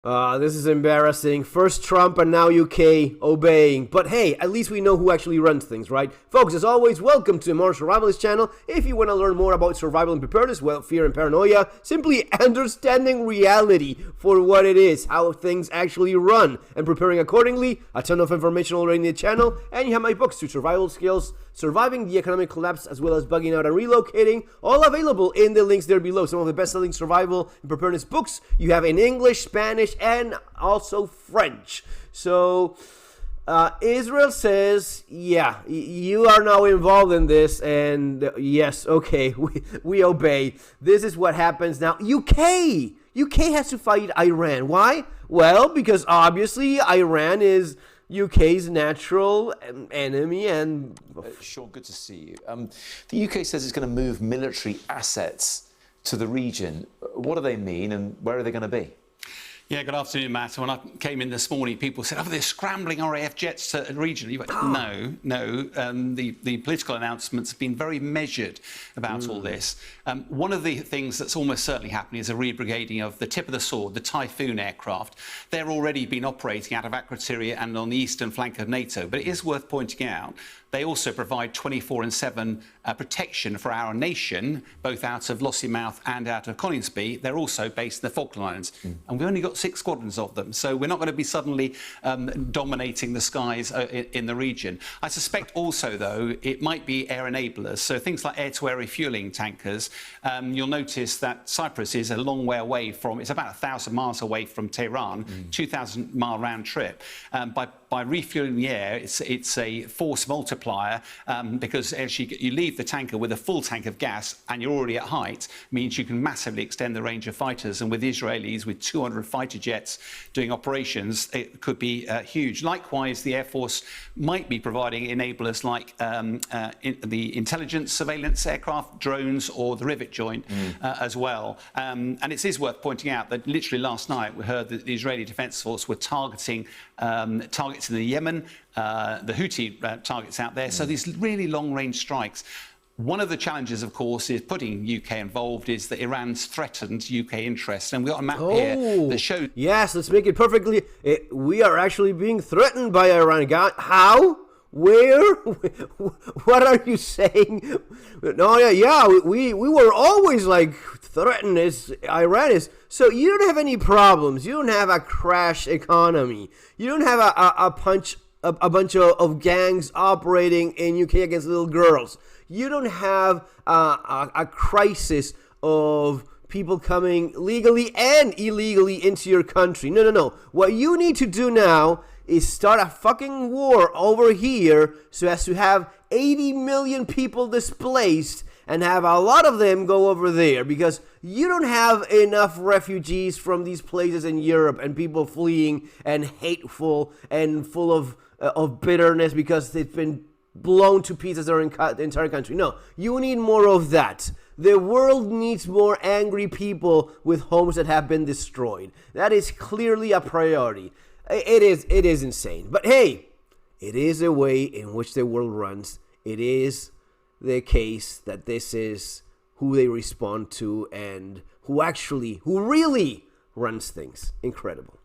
This is embarrassing. First Trump and now UK obeying. But hey, at least we know who actually runs things, right? Folks, as always, welcome to the Modern Survivalist channel. If you want to learn more about survival and preparedness, well, fear and paranoia, simply understanding reality for what it is, how things actually run, and preparing accordingly, a ton of information already in the channel, and you have my books, 2 Survival Skills, Surviving the Economic Collapse, as well as Bugging Out and Relocating, all available in the links there below. Some of the best-selling survival and preparedness books you have in English, Spanish, and also French. So Israel says, yeah, you are now involved in this, and yes, okay, we obey. This is what happens now. UK has to fight Iran. Why? Well, because obviously Iran is UK's natural enemy. And Sean, good to see you. The UK says it's going to move military assets to the region. What do they mean, and where are they going to be? Yeah, good afternoon, Matt. When I came in this morning, people said, they're scrambling RAF jets to the region. You went, no. The political announcements have been very measured about all this. One of the things that's almost certainly happening is a rebrigading of the tip of the sword, the Typhoon aircraft. They're already been operating out of Akrotiri and on the eastern flank of NATO. But it is worth pointing out, they also provide 24/7 protection for our nation, both out of Lossiemouth and out of Coningsby. They're also based in the Falkland Islands. And we've only got 6 squadrons of them. So we're not going to be suddenly dominating the skies in the region. I suspect also, though, it might be air enablers. So things like air-to-air refuelling tankers. You'll notice that Cyprus is a long way away from, it's about 1,000 miles away from Tehran, 2,000-mile round trip. By refueling the air, it's a force multiplier because actually you leave the tanker with a full tank of gas and you're already at height, means you can massively extend the range of fighters. And with the Israelis, with 200 fighter jets doing operations, it could be huge. Likewise, the Air Force might be providing enablers like the intelligence surveillance aircraft, drones, or the rivet joint as well. And it is worth pointing out that literally last night we heard that the Israeli Defense Force were targeting targets in the Yemen, the Houthi targets out there. So these really long-range strikes. One of the challenges, of course, is putting UK involved is that Iran's threatened UK interests. And we've got a map here that shows... Yes, let's make it perfectly... we are actually being threatened by Iran. How? Where? What are you saying? No, yeah, we were always like threatened as Iran is. So you don't have any problems. You don't have a crash economy. You don't have a bunch of gangs operating in UK against little girls. You don't have a crisis of people coming legally and illegally into your country. No. What you need to do now is start a fucking war over here so as to have 80 million people displaced and have a lot of them go over there, because you don't have enough refugees from these places in Europe and people fleeing and hateful and full of bitterness because it's been blown to pieces their entire country. No, you need more of that. The world needs more angry people with homes that have been destroyed. That is clearly a priority. It is insane. But hey, it is a way in which the world runs. It is the case that this is who they respond to and who really runs things. Incredible.